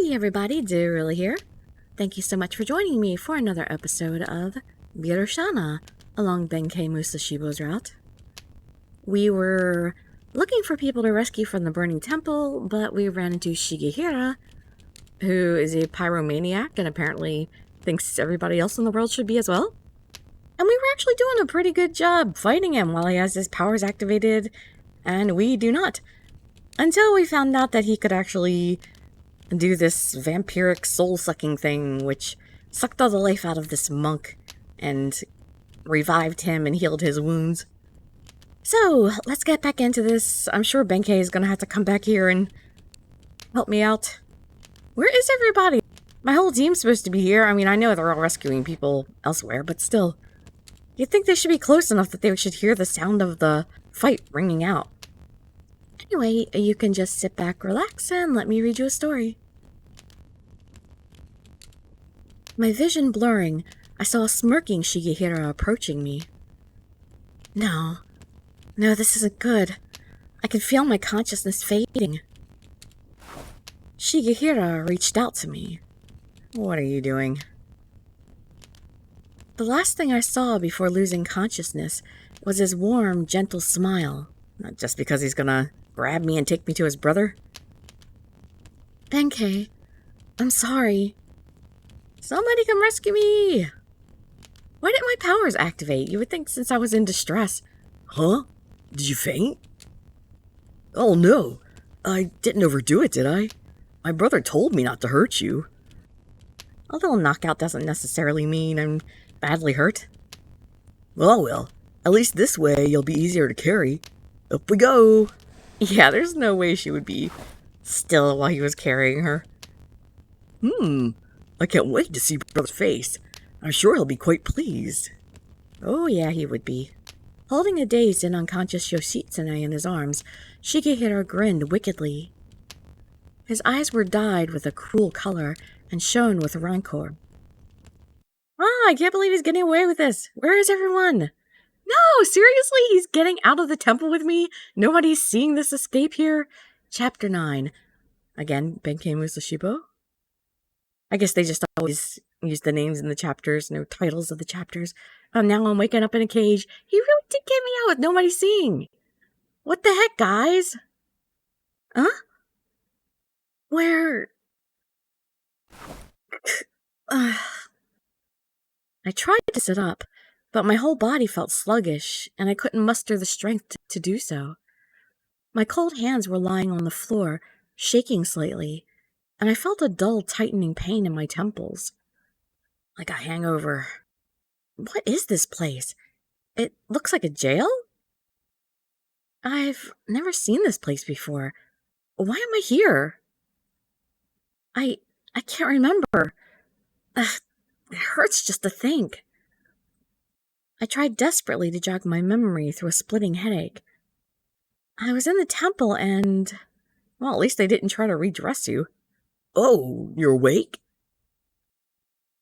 Hey everybody, Dirili here. Thank you so much for joining me for another episode of Birushana along Benkei Musashibo's route. We were looking for people to rescue from the burning temple, but we ran into Shigehira, who is a pyromaniac and apparently thinks everybody else in the world should be as well. And we were actually doing a pretty good job fighting him while he has his powers activated, and we do not. Until we found out that he could actually do this vampiric soul-sucking thing, which sucked all the life out of this monk and revived him and healed his wounds. So, let's get back into this. I'm sure Benkei is going to have to come back here and help me out. Where is everybody? My whole team's supposed to be here. I mean, I know they're all rescuing people elsewhere, but still. You'd think they should be close enough that they should hear the sound of the fight ringing out. Anyway, you can just sit back, relax, and let me read you a story. My vision blurring, I saw a smirking Shigehira approaching me. No, this isn't good. I can feel my consciousness fading. Shigehira reached out to me. What are you doing? The last thing I saw before losing consciousness was his warm, gentle smile. Not just because he's gonna grab me and take me to his brother. Benkei, I'm sorry. Somebody come rescue me! Why didn't my powers activate? You would think since I was in distress. Huh? Did you faint? Oh no, I didn't overdo it, did I? My brother told me not to hurt you. A little knockout doesn't necessarily mean I'm badly hurt. Oh well, at least this way you'll be easier to carry. Up we go! Yeah, there's no way she would be still while he was carrying her. I can't wait to see brother's face. I'm sure he'll be quite pleased. Oh yeah, he would be. Holding a dazed and unconscious Yoshitsune in his arms, Shigehira grinned wickedly. His eyes were dyed with a cruel color and shone with rancor. I can't believe he's getting away with this. Where is everyone? No, seriously? He's getting out of the temple with me? Nobody's seeing this escape here? Chapter 9. Again, Benkei Musashibo. I guess they just always use the names in the chapters, no titles of the chapters. Now I'm waking up in a cage. He really did get me out with nobody seeing. What the heck, guys? Huh? Where? I tried to sit up, but my whole body felt sluggish, and I couldn't muster the strength to do so. My cold hands were lying on the floor, shaking slightly, and I felt a dull, tightening pain in my temples. Like a hangover. What is this place? It looks like a jail? I've never seen this place before. Why am I here? I can't remember. It hurts just to think. I tried desperately to jog my memory through a splitting headache. I was in the temple and... well, at least they didn't try to redress you. Oh, you're awake?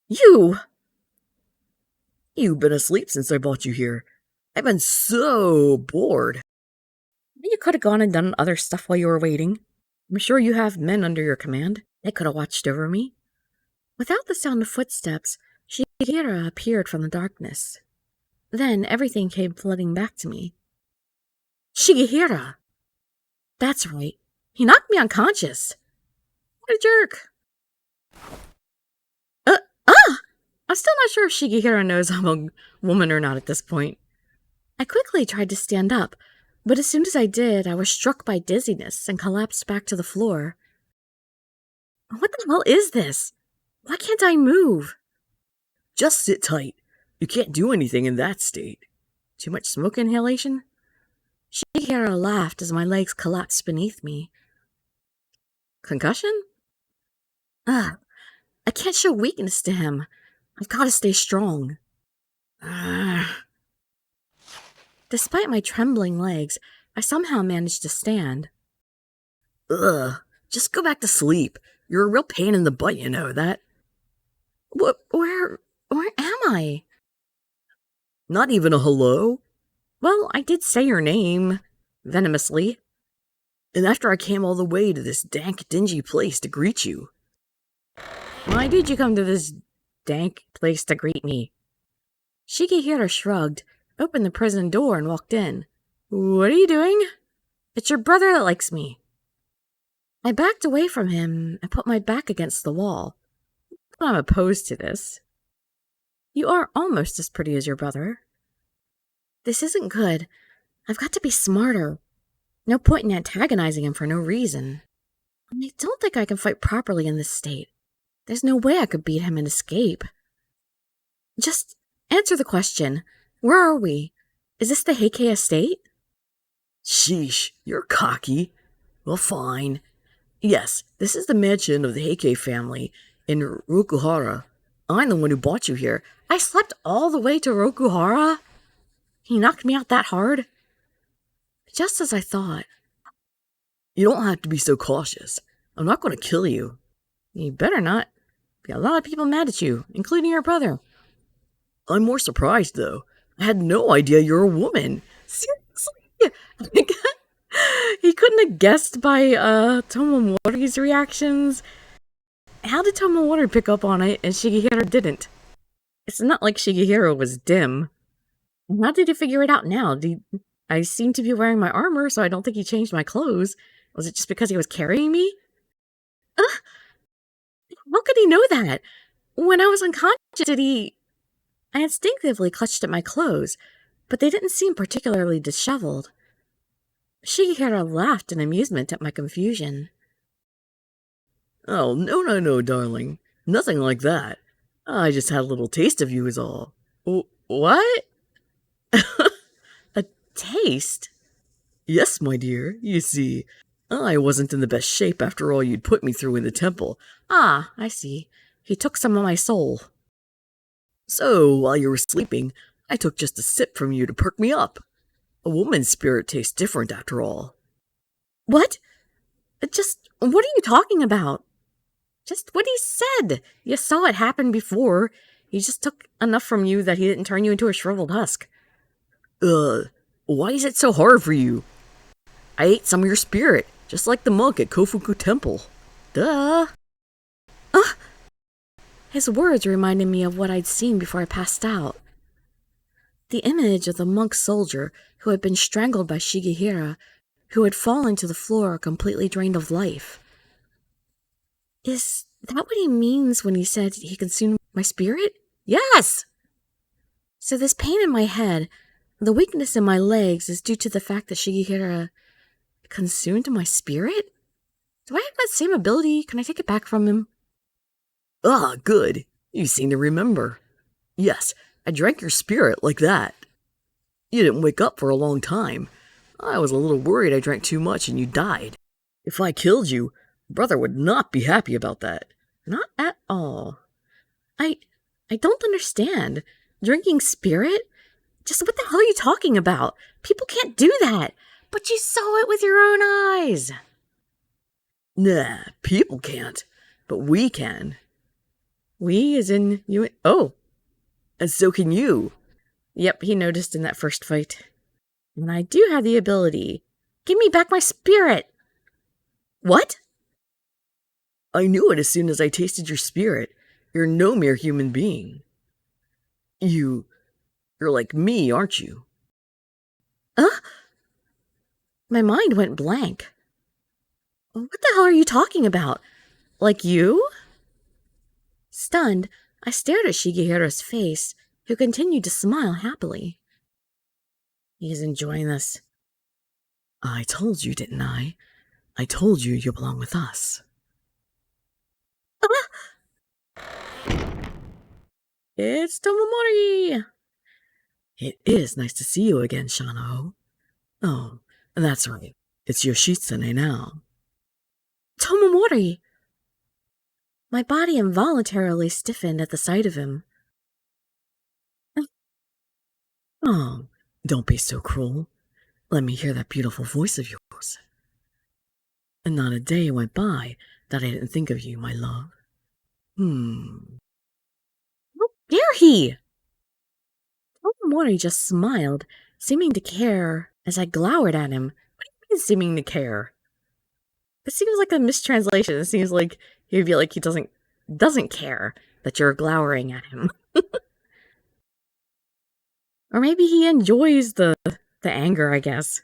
You! You've been asleep since I brought you here. I've been so bored. You could have gone and done other stuff while you were waiting. I'm sure you have men under your command. They could have watched over me. Without the sound of footsteps, Shigehira appeared from the darkness. Then everything came flooding back to me. Shigehira! That's right. He knocked me unconscious. What a jerk. I'm still not sure if Shigehira knows I'm a woman or not at this point. I quickly tried to stand up, but as soon as I did, I was struck by dizziness and collapsed back to the floor. What the hell is this? Why can't I move? Just sit tight. You can't do anything in that state. Too much smoke inhalation? Shigehira laughed as my legs collapsed beneath me. Concussion? I can't show weakness to him. I've got to stay strong. Despite my trembling legs, I somehow managed to stand. Just go back to sleep. You're a real pain in the butt, you know that. Where am I? Not even a hello? Well, I did say your name, venomously. And after I came all the way to this dank, dingy place to greet you. Why did you come to this dank place to greet me? Shigehira shrugged, opened the prison door, and walked in. What are you doing? It's your brother that likes me. I backed away from him and put my back against the wall. I'm opposed to this. You are almost as pretty as your brother. This isn't good. I've got to be smarter. No point in antagonizing him for no reason. I don't think I can fight properly in this state. There's no way I could beat him and escape. Just answer the question. Where are we? Is this the Heikei estate? Sheesh, you're cocky. Well, fine. Yes, this is the mansion of the Heikei family in Rokuhara. I'm the one who brought you here. I slept all the way to Rokuhara? He knocked me out that hard? Just as I thought. You don't have to be so cautious. I'm not going to kill you. You better not. Be a lot of people mad at you, including your brother. I'm more surprised, though. I had no idea you're a woman. Seriously? He couldn't have guessed by Tomomori's reactions. How did Tomomori pick up on it and Shigehira didn't? It's not like Shigehira was dim. How did he figure it out now? I seem to be wearing my armor, so I don't think he changed my clothes. Was it just because he was carrying me? How could he know that? When I was unconscious, I instinctively clutched at my clothes, but they didn't seem particularly disheveled. Shigehira laughed in amusement at my confusion. Oh, no, darling. Nothing like that. I just had a little taste of you is all. What? A taste? Yes, my dear. You see, I wasn't in the best shape after all you'd put me through in the temple. Ah, I see. He took some of my soul. So, while you were sleeping, I took just a sip from you to perk me up. A woman's spirit tastes different after all. What? What are you talking about? Just what he said. You saw it happen before. He just took enough from you that he didn't turn you into a shriveled husk. Why is it so hard for you? I ate some of your spirit, just like the monk at Kofuku Temple. Duh. His words reminded me of what I'd seen before I passed out. The image of the monk soldier who had been strangled by Shigehira, who had fallen to the floor completely drained of life. Is that what he means when he said he consumed my spirit? Yes! So this pain in my head, the weakness in my legs is due to the fact that Shigehira consumed my spirit? Do I have that same ability? Can I take it back from him? Ah, good. You seem to remember. Yes, I drank your spirit like that. You didn't wake up for a long time. I was a little worried I drank too much and you died. If I killed you, brother would not be happy about that. Not at all. I don't understand. Drinking spirit? Just what the hell are you talking about? People can't do that. But you saw it with your own eyes. Nah, people can't. But we can. We as in you? Oh. And so can you. Yep, he noticed in that first fight. And I do have the ability. Give me back my spirit. What? I knew it as soon as I tasted your spirit. You're no mere human being. You're like me, aren't you? My mind went blank. What the hell are you talking about? Like you? Stunned, I stared at Shigehira's face, who continued to smile happily. He's enjoying this. I told you, didn't I? I told you you belong with us. It's Tomomori! It is nice to see you again, Shano. Oh, that's right. It's Yoshitsune now. Tomomori! My body involuntarily stiffened at the sight of him. Oh, don't be so cruel. Let me hear that beautiful voice of yours. And not a day went by that I didn't think of you, my love. How dare he? Tomomori just smiled, seeming to care as I glowered at him. What do you mean, seeming to care? It seems like a mistranslation. It seems like he'd be like he doesn't doesn't care that you're glowering at him. Or maybe he enjoys the anger, I guess.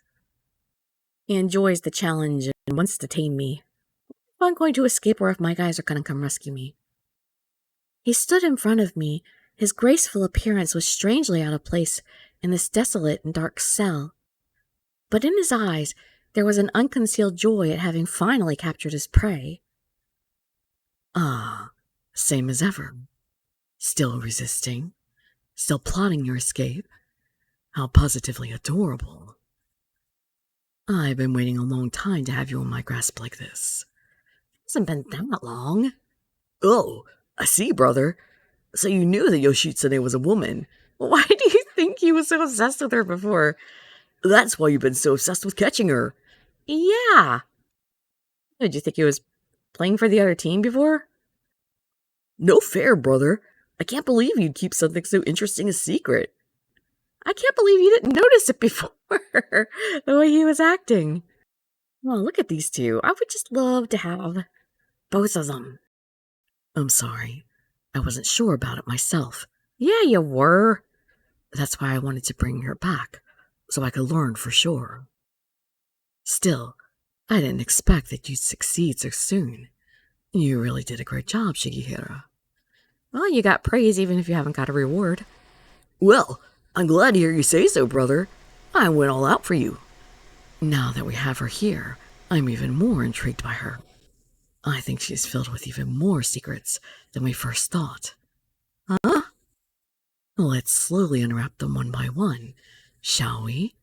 He enjoys the challenge and wants to tame me. If I'm going to escape or if my guys are going to come rescue me. He stood in front of me. His graceful appearance was strangely out of place in this desolate and dark cell. But in his eyes, there was an unconcealed joy at having finally captured his prey. Ah, same as ever. Still resisting? Still plotting your escape? How positively adorable. I've been waiting a long time to have you in my grasp like this. It hasn't been that long. Oh, I see, brother. So you knew that Yoshitsune was a woman. Why do you think he was so obsessed with her before? That's why you've been so obsessed with catching her. Yeah. Did you think he was playing for the other team before? No fair, brother. I can't believe you'd keep something so interesting a secret. I can't believe you didn't notice it before. The way he was acting. Oh, look at these two. I would just love to have both of them. I'm sorry. I wasn't sure about it myself. Yeah, you were. That's why I wanted to bring her back, so I could learn for sure. Still, I didn't expect that you'd succeed so soon. You really did a great job, Shigehira. Well, you got praise even if you haven't got a reward. Well, I'm glad to hear you say so, brother. I went all out for you. Now that we have her here, I'm even more intrigued by her. I think she's filled with even more secrets than we first thought. Huh? Let's slowly unwrap them one by one, shall we?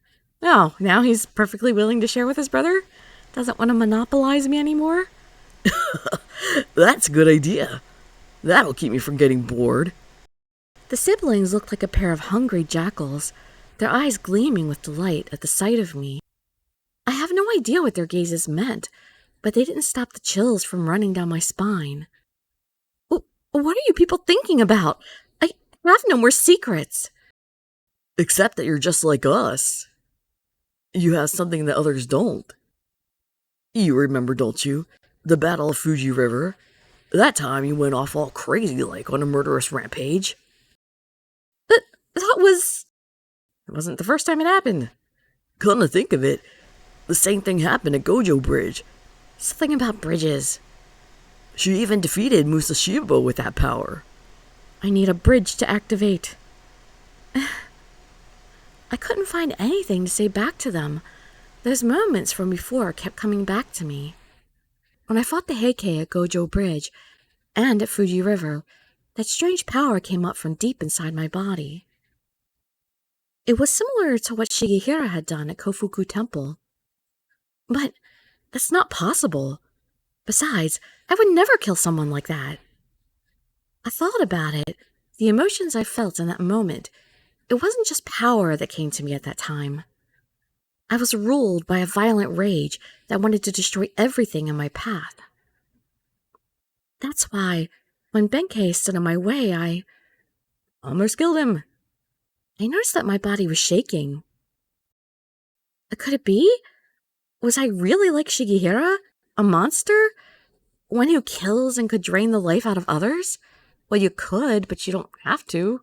Oh, now he's perfectly willing to share with his brother? Doesn't want to monopolize me anymore? That's a good idea. That'll keep me from getting bored. The siblings looked like a pair of hungry jackals, their eyes gleaming with delight at the sight of me. I have no idea what their gazes meant, but they didn't stop the chills from running down my spine. What are you people thinking about? I have no more secrets. Except that you're just like us. You have something that others don't. You remember, don't you? The Battle of Fuji River. That time you went off all crazy like on a murderous rampage. That was... It wasn't the first time it happened. Come to think of it, the same thing happened at Gojo Bridge. Something about bridges. She even defeated Musashibo with that power. I need a bridge to activate. I couldn't find anything to say back to them. Those moments from before kept coming back to me. When I fought the Heikei at Gojo Bridge and at Fuji River, that strange power came up from deep inside my body. It was similar to what Shigehira had done at Kofuku Temple. But that's not possible. Besides, I would never kill someone like that. I thought about it, the emotions I felt in that moment. It wasn't just power that came to me at that time. I was ruled by a violent rage that wanted to destroy everything in my path. That's why, when Benkei stood in my way, I almost killed him. I noticed that my body was shaking. Could it be? Was I really like Shigehira? A monster? One who kills and could drain the life out of others? Well, you could, but you don't have to.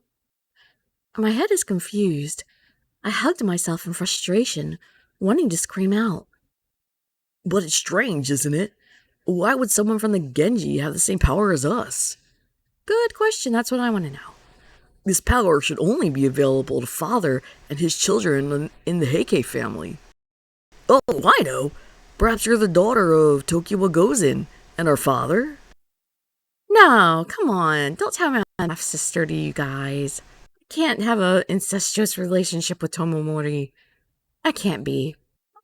My head is confused. I hugged myself in frustration, wanting to scream out. But it's strange, isn't it? Why would someone from the Genji have the same power as us? Good question, that's what I want to know. This power should only be available to Father and his children in the Heikei family. Oh, I know. Perhaps you're the daughter of Tokiwa Gozen and our father? No, come on. Don't tell me I'm half-sister to you guys. I can't have an incestuous relationship with Tomomori. I can't be.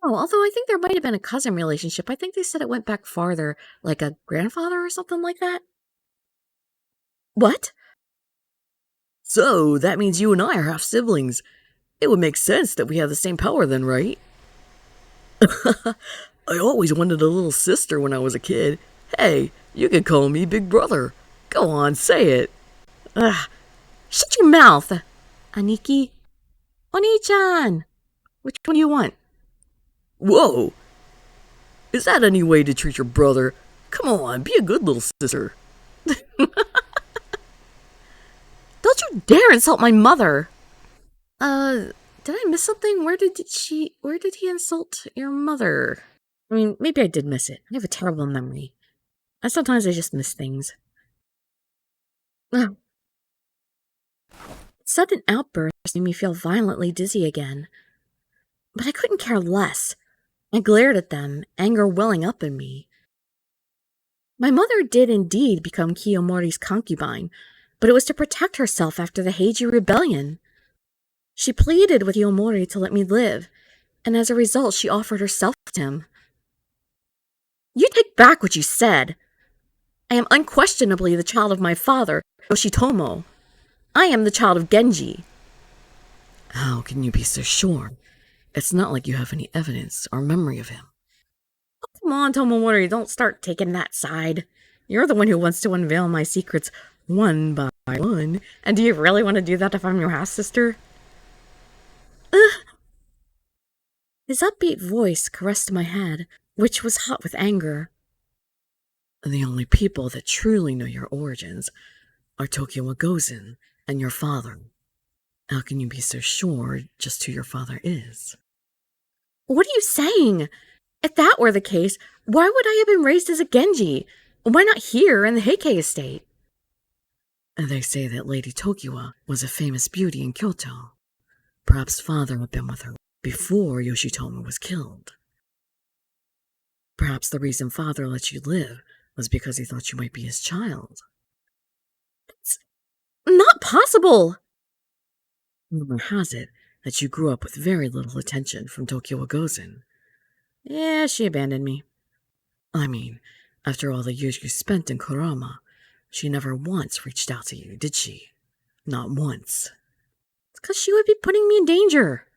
Oh, although I think there might have been a cousin relationship. I think they said it went back farther, like a grandfather or something like that. What? So, that means you and I are half-siblings. It would make sense that we have the same power then, right? I always wanted a little sister when I was a kid. Hey, you could call me Big Brother. Go on, say it. Ugh. Shut your mouth. Aniki? Oni-chan! Which one do you want? Whoa! Is that any way to treat your brother? Come on, be a good little sister. Don't you dare insult my mother! Did I miss something? Where did he insult your mother? I mean, maybe I did miss it. I have a terrible memory. Sometimes I just miss things. Ugh. Sudden outburst made me feel violently dizzy again. But I couldn't care less. I glared at them, anger welling up in me. My mother did indeed become Kiyomori's concubine, but it was to protect herself after the Heiji Rebellion. She pleaded with Kiyomori to let me live, and as a result she offered herself to him. You take back what you said. I am unquestionably the child of my father, Yoshitomo. I am the child of Genji. How can you be so sure? It's not like you have any evidence or memory of him. Come on, Tomomori, don't start taking that side. You're the one who wants to unveil my secrets one by one. And do you really want to do that if I'm your half-sister? His upbeat voice caressed my head, which was hot with anger. The only people that truly know your origins are Tokiwa Gozen and your father. How can you be so sure just who your father is? What are you saying? If that were the case, why would I have been raised as a Genji? Why not here in the Heikei estate? They say that Lady Tokiwa was a famous beauty in Kyoto. Perhaps father had been with her before Yoshitomo was killed. Perhaps the reason father let you live was because he thought you might be his child. That's not possible! Rumor has it that you grew up with very little attention from Tokiwa Gozen. Yeah, she abandoned me. I mean, after all the years you spent in Kurama, she never once reached out to you, did she? Not once. It's because she would be putting me in danger.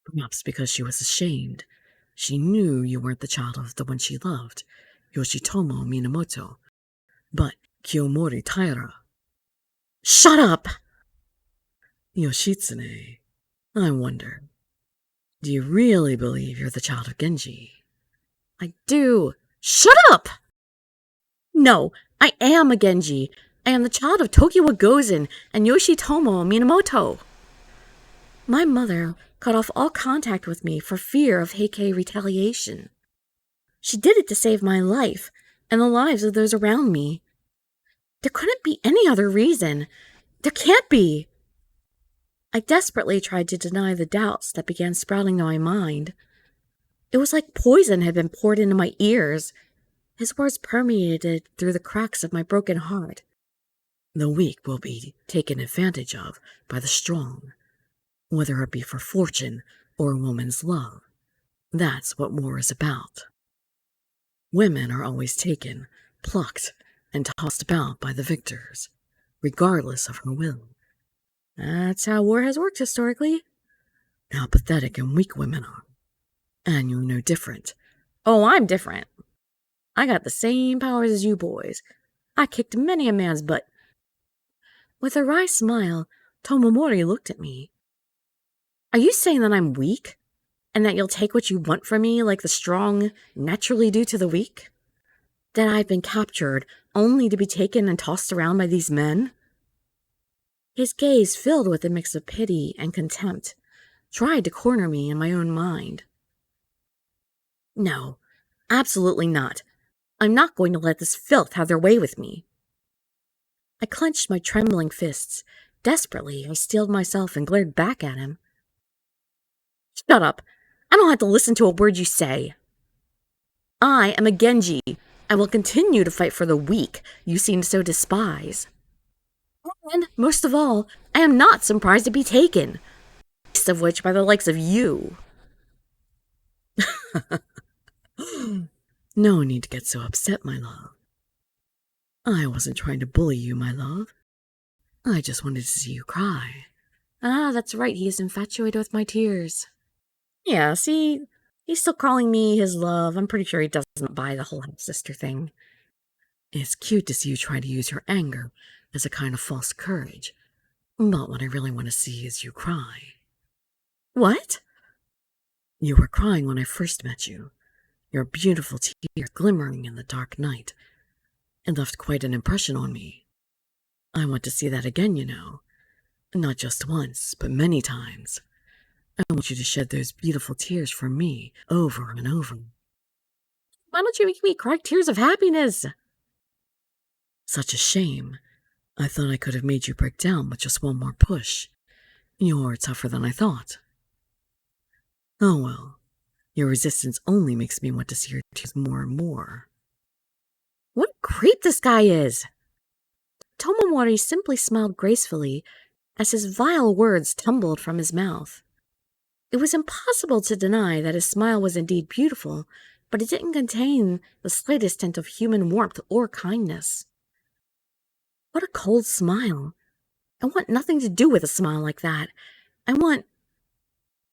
Perhaps because she was ashamed. She knew you weren't the child of the one she loved, Yoshitomo Minamoto, but Kiyomori Taira. Shut up! Yoshitsune, I wonder, do you really believe you're the child of Genji? I do. Shut up! No, I am a Genji. I am the child of Tokiwa Gozen and Yoshitomo Minamoto. My mother cut off all contact with me for fear of Heikei retaliation. She did it to save my life and the lives of those around me. There couldn't be any other reason. There can't be. I desperately tried to deny the doubts that began sprouting in my mind. It was like poison had been poured into my ears. His words permeated through the cracks of my broken heart. The weak will be taken advantage of by the strong, whether it be for fortune or a woman's love. That's what war is about. Women are always taken, plucked, and tossed about by the victors, regardless of her will. That's how war has worked historically. How pathetic and weak women are. And you're no different. Oh, I'm different. I got the same powers as you boys. I kicked many a man's butt. With a wry smile, Tomomori looked at me. Are you saying that I'm weak? And that you'll take what you want from me like the strong naturally do to the weak? That I've been captured only to be taken and tossed around by these men? His gaze, filled with a mix of pity and contempt, tried to corner me in my own mind. No, absolutely not. I'm not going to let this filth have their way with me. I clenched my trembling fists. Desperately, I steeled myself and glared back at him. Shut up. I don't have to listen to a word you say. I am a Genji. I will continue to fight for the weak you seem so despise. And, most of all, I am not surprised to be taken. Least of which by the likes of you. No need to get so upset, my love. I wasn't trying to bully you, my love. I just wanted to see you cry. Ah, that's right, he is infatuated with my tears. Yeah, see, he's still calling me his love. I'm pretty sure he doesn't buy the whole half-sister thing. It's cute to see you try to use your anger as a kind of false courage. But what I really want to see is you cry. What? You were crying when I first met you, your beautiful tears glimmering in the dark night. and left quite an impression on me. I want to see that again, you know. Not just once, but many times. I want you to shed those beautiful tears for me over and over. Why don't you make me cry tears of happiness? Such a shame. I thought I could have made you break down with just one more push. You're tougher than I thought. Oh well, your resistance only makes me want to see your tears more and more. What a creep this guy is! Tomomori simply smiled gracefully as his vile words tumbled from his mouth. It was impossible to deny that his smile was indeed beautiful, but it didn't contain the slightest hint of human warmth or kindness. What a cold smile! I want nothing to do with a smile like that.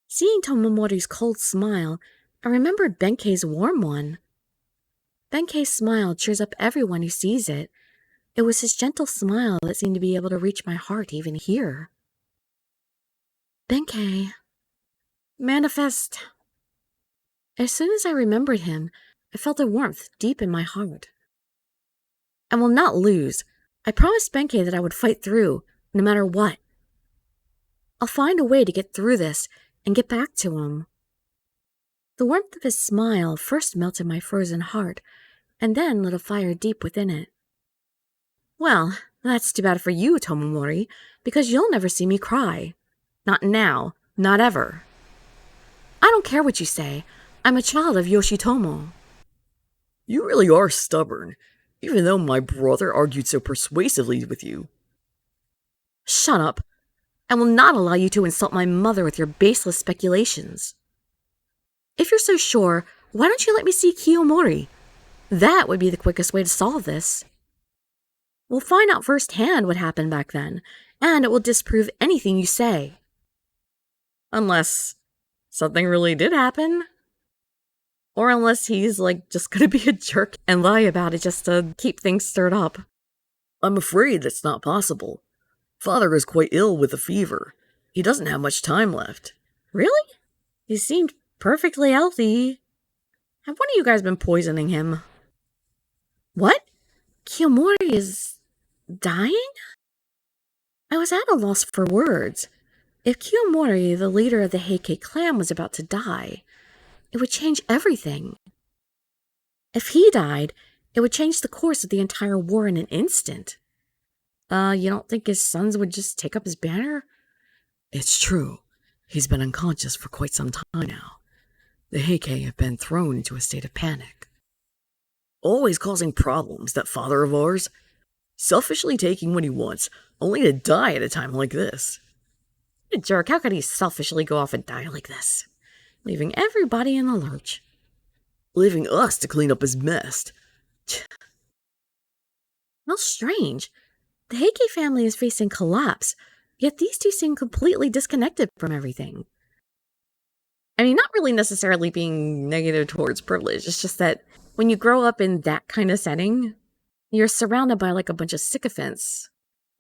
Seeing Tomomori's cold smile, I remembered Benkei's warm one. Benkei's smile cheers up everyone who sees it. It was his gentle smile that seemed to be able to reach my heart even here. Benkei. Manifest. As soon as I remembered him, I felt a warmth deep in my heart. I will not lose. I promised Benkei that I would fight through, no matter what. I'll find a way to get through this and get back to him. The warmth of his smile first melted my frozen heart, and then lit a fire deep within it. Well, that's too bad for you, Tomomori, because you'll never see me cry. Not now, not ever. I don't care what you say. I'm a child of Yoshitomo. You really are stubborn, even though my brother argued so persuasively with you. Shut up. I will not allow you to insult my mother with your baseless speculations. If you're so sure, why don't you let me see Kiyomori? That would be the quickest way to solve this. We'll find out firsthand what happened back then, and it will disprove anything you say. Unless something really did happen. Or unless he's, just gonna be a jerk and lie about it just to keep things stirred up. I'm afraid that's not possible. Father is quite ill with a fever. He doesn't have much time left. Really? He seemed perfectly healthy. Have one of you guys been poisoning him? What? Kiyomori is dying? I was at a loss for words. If Kiyomori, the leader of the Heikei clan, was about to die, it would change everything. If he died, it would change the course of the entire war in an instant. You don't think his sons would just take up his banner? It's true. He's been unconscious for quite some time now. The Heikei have been thrown into a state of panic. Always causing problems, that father of ours. Selfishly taking what he wants, only to die at a time like this. What a jerk, how could he selfishly go off and die like this? Leaving everybody in the lurch. Leaving us to clean up his mess. How strange. The Heikei family is facing collapse, yet these two seem completely disconnected from everything. I mean, not really necessarily being negative towards privilege, it's just that when you grow up in that kind of setting, you're surrounded by a bunch of sycophants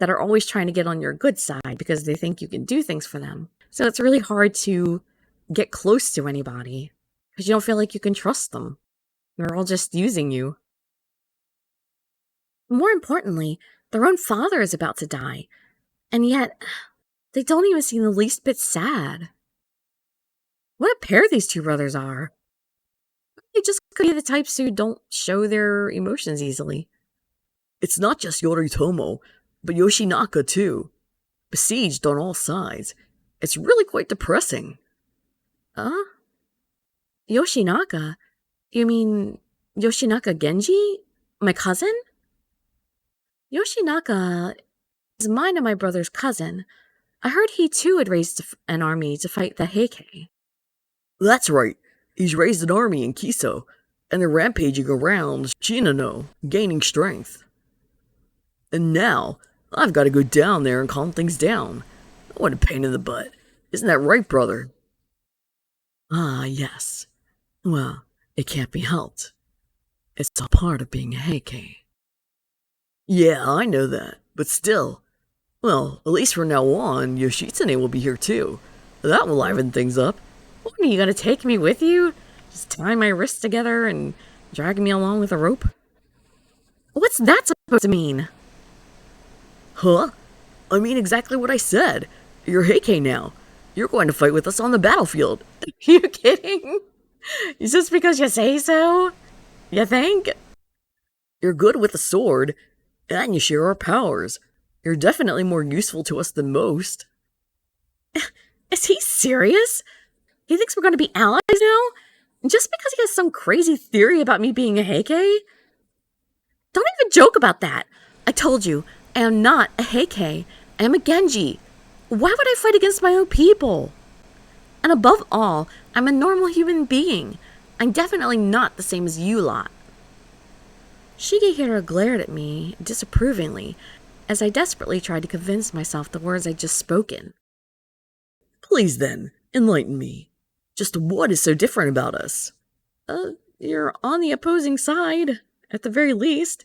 that are always trying to get on your good side because they think you can do things for them. So it's really hard to get close to anybody because you don't feel like you can trust them. They're all just using you. More importantly, their own father is about to die, and yet they don't even seem the least bit sad. What a pair these two brothers are. They just could be the types who don't show their emotions easily. It's not just Yoritomo, but Yoshinaka too. Besieged on all sides. It's really quite depressing. Yoshinaka? You mean Yoshinaka Genji? My cousin? Yoshinaka is mine and my brother's cousin. I heard he too had raised an army to fight the Heikei. That's right. He's raised an army in Kiso, and they're rampaging around Shinano, gaining strength. And now, I've got to go down there and calm things down. What a pain in the butt. Isn't that right, brother? Ah, yes. Well, it can't be helped. It's all part of being a Heikei. Yeah, I know that, but still. Well, at least from now on, Yoshitsune will be here too. That will liven things up. What, are you going to take me with you? Just tie my wrists together and drag me along with a rope? What's that supposed to mean? Huh? I mean exactly what I said. You're Heike now. You're going to fight with us on the battlefield. You kidding? Just because you say so? You think? You're good with the sword, and you share our powers. You're definitely more useful to us than most. Is he serious? He thinks we're going to be allies now? Just because he has some crazy theory about me being a Heike? Don't even joke about that. I told you, I am not a Heike. I am a Genji. Why would I fight against my own people? And above all, I'm a normal human being. I'm definitely not the same as you lot. Shigehira glared at me disapprovingly as I desperately tried to convince myself the words I'd just spoken. Please then, enlighten me. Just what is so different about us? You're on the opposing side, at the very least.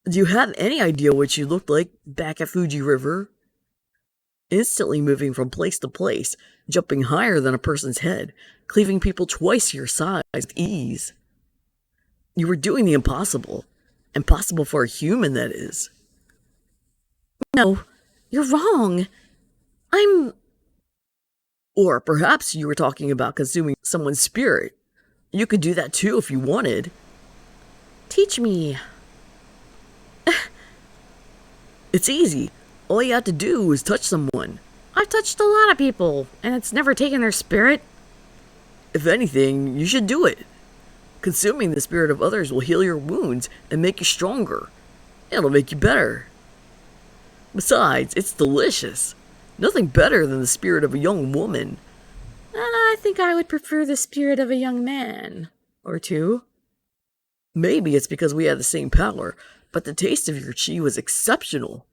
Do you have any idea what you looked like back at Fuji River? Instantly moving from place to place, jumping higher than a person's head, cleaving people twice your size with ease. You were doing the impossible. Impossible for a human, that is. No, you're wrong. Or perhaps you were talking about consuming someone's spirit. You could do that too if you wanted. Teach me. It's easy. All you have to do is touch someone. I've touched a lot of people, and it's never taken their spirit. If anything, you should do it. Consuming the spirit of others will heal your wounds and make you stronger. It'll make you better. Besides, it's delicious. Nothing better than the spirit of a young woman. I think I would prefer the spirit of a young man. Or two. Maybe it's because we had the same power, but the taste of your chi was exceptional.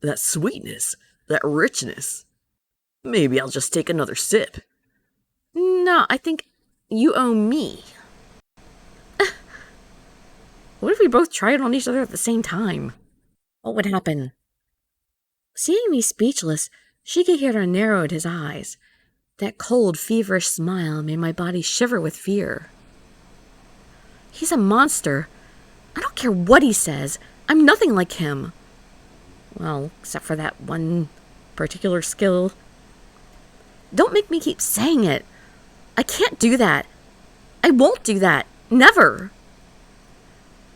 That sweetness, that richness. Maybe I'll just take another sip. No, I think you owe me. What if we both tried on each other at the same time? What would happen? Seeing me speechless, Shigehira narrowed his eyes. That cold, feverish smile made my body shiver with fear. He's a monster. I don't care what he says. I'm nothing like him. Well, except for that one particular skill. Don't make me keep saying it. I can't do that. I won't do that. Never.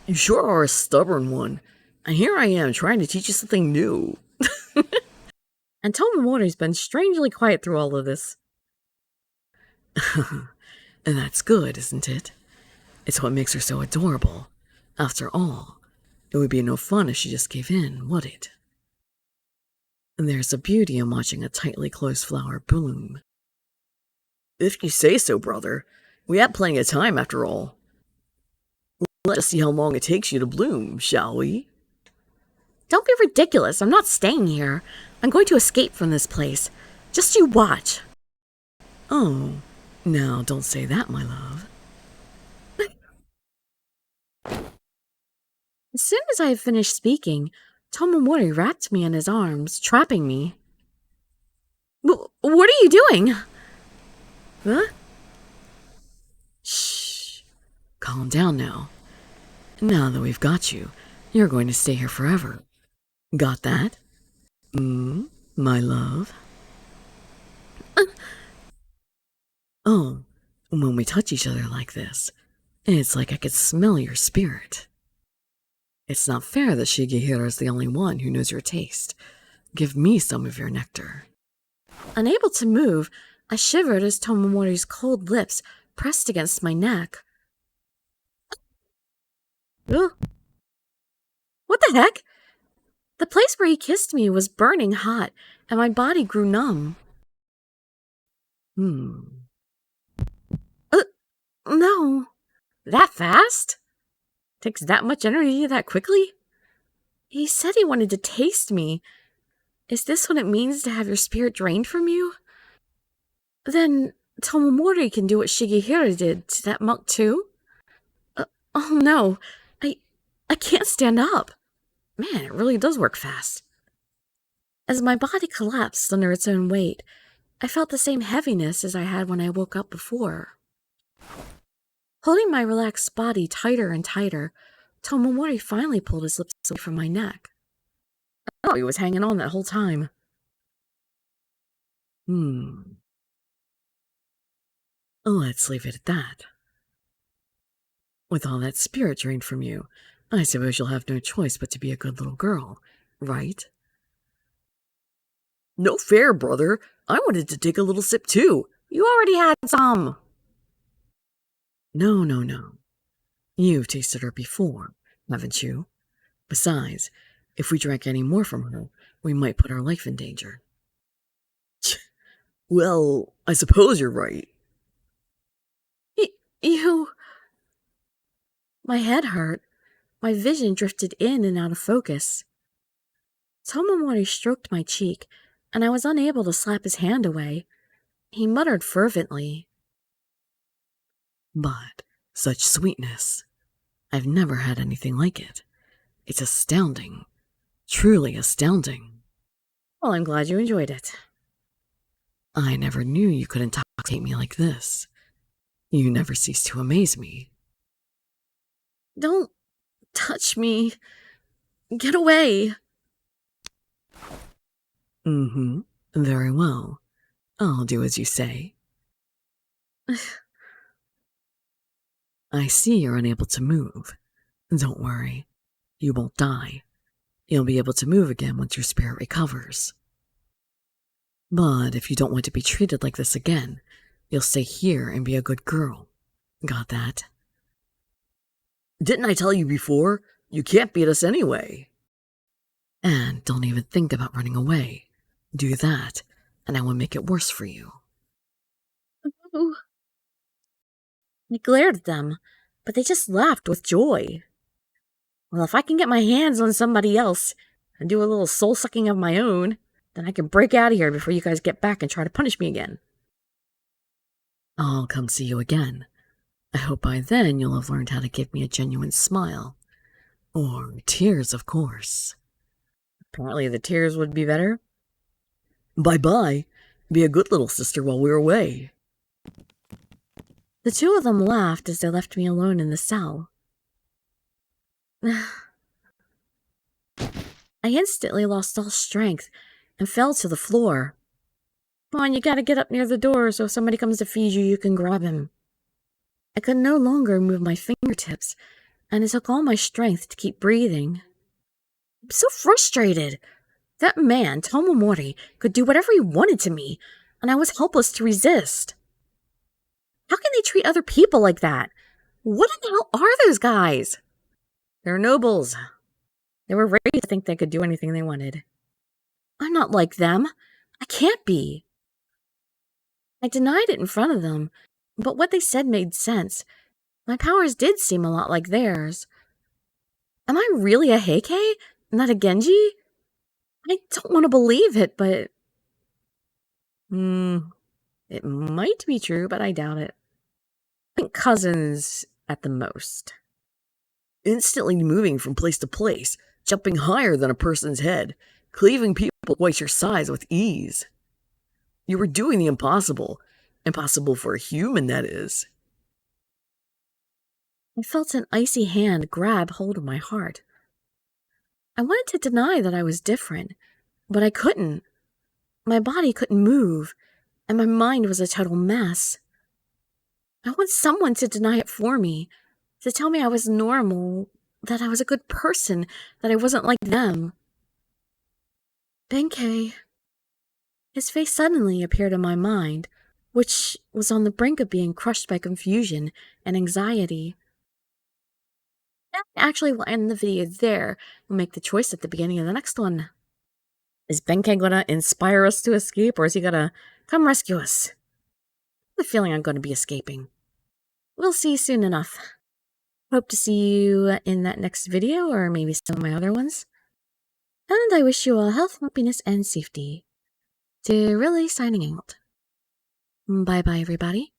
You sure are a stubborn one. And here I am trying to teach you something new. And Tomomori's been strangely quiet through all of this. And that's good, isn't it? It's what makes her so adorable. After all, it would be no fun if she just gave in, would it? And there's a beauty in watching a tightly closed flower bloom. If you say so, brother. We have plenty of time, after all. Let us see how long it takes you to bloom, shall we? Don't be ridiculous. I'm not staying here. I'm going to escape from this place. Just you watch. Oh, now don't say that, my love. As soon as I had finished speaking, Tomomori wrapped me in his arms, trapping me. What are you doing? Huh? Shh. Calm down now. Now that we've got you, you're going to stay here forever. Got that? My love? Oh, when we touch each other like this, it's like I could smell your spirit. It's not fair that Shigehira is the only one who knows your taste. Give me some of your nectar. Unable to move, I shivered as Tomomori's cold lips pressed against my neck. Ugh. What the heck? The place where he kissed me was burning hot, and my body grew numb. No. That fast? Takes that much energy that quickly? He said he wanted to taste me. Is this what it means to have your spirit drained from you? Then Tomomori can do what Shigehira did to that monk too? Oh no, I can't stand up. Man, it really does work fast. As my body collapsed under its own weight, I felt the same heaviness as I had when I woke up before. Holding my relaxed body tighter and tighter, Tomomori finally pulled his lips away from my neck. Oh, he was hanging on that whole time. Let's leave it at that. With all that spirit drained from you, I suppose you'll have no choice but to be a good little girl, right? No fair, brother. I wanted to take a little sip too. You already had some. No. You've tasted her before, haven't you? Besides, if we drank any more from her, we might put our life in danger. Well, I suppose you're right. You... My head hurt. My vision drifted in and out of focus. Tomomori stroked my cheek, and I was unable to slap his hand away. He muttered fervently. But such sweetness. I've never had anything like it. It's astounding. Truly astounding. Well, I'm glad you enjoyed it. I never knew you could intoxicate me like this. You never cease to amaze me. Don't touch me. Get away. Very well. I'll do as you say. I see you're unable to move. Don't worry. You won't die. You'll be able to move again once your spirit recovers. But if you don't want to be treated like this again, you'll stay here and be a good girl. Got that? Didn't I tell you before? You can't beat us anyway. And don't even think about running away. Do that, and I will make it worse for you. I glared at them, but they just laughed with joy. Well, if I can get my hands on somebody else and do a little soul-sucking of my own, then I can break out of here before you guys get back and try to punish me again. I'll come see you again. I hope by then you'll have learned how to give me a genuine smile. Or tears, of course. Apparently the tears would be better. Bye-bye. Be a good little sister while we're away. The two of them laughed as they left me alone in the cell. I instantly lost all strength and fell to the floor. Come on, you gotta get up near the door so if somebody comes to feed you, you can grab him. I could no longer move my fingertips, and it took all my strength to keep breathing. I'm so frustrated. That man, Tomomori, could do whatever he wanted to me, and I was helpless to resist. How can they treat other people like that? What in the hell are those guys? They're nobles. They were raised to think they could do anything they wanted. I'm not like them. I can't be. I denied it in front of them, but what they said made sense. My powers did seem a lot like theirs. Am I really a Heikei, not a Genji? I don't want to believe it, but... it might be true, but I doubt it. I think cousins at the most. Instantly moving from place to place, jumping higher than a person's head, cleaving people twice your size with ease. You were doing the impossible. Impossible for a human, that is. I felt an icy hand grab hold of my heart. I wanted to deny that I was different, but I couldn't. My body couldn't move, and my mind was a total mess. I want someone to deny it for me, to tell me I was normal, that I was a good person, that I wasn't like them. Benkei. His face suddenly appeared in my mind, which was on the brink of being crushed by confusion and anxiety. Actually, we'll end the video there. We'll make the choice at the beginning of the next one. Is Benkei gonna inspire us to escape, or is he gonna come rescue us? I have a feeling I'm gonna be escaping. We'll see soon enough. Hope to see you in that next video, or maybe some of my other ones. And I wish you all health, happiness, and safety. Dirili signing out. Bye-bye, everybody.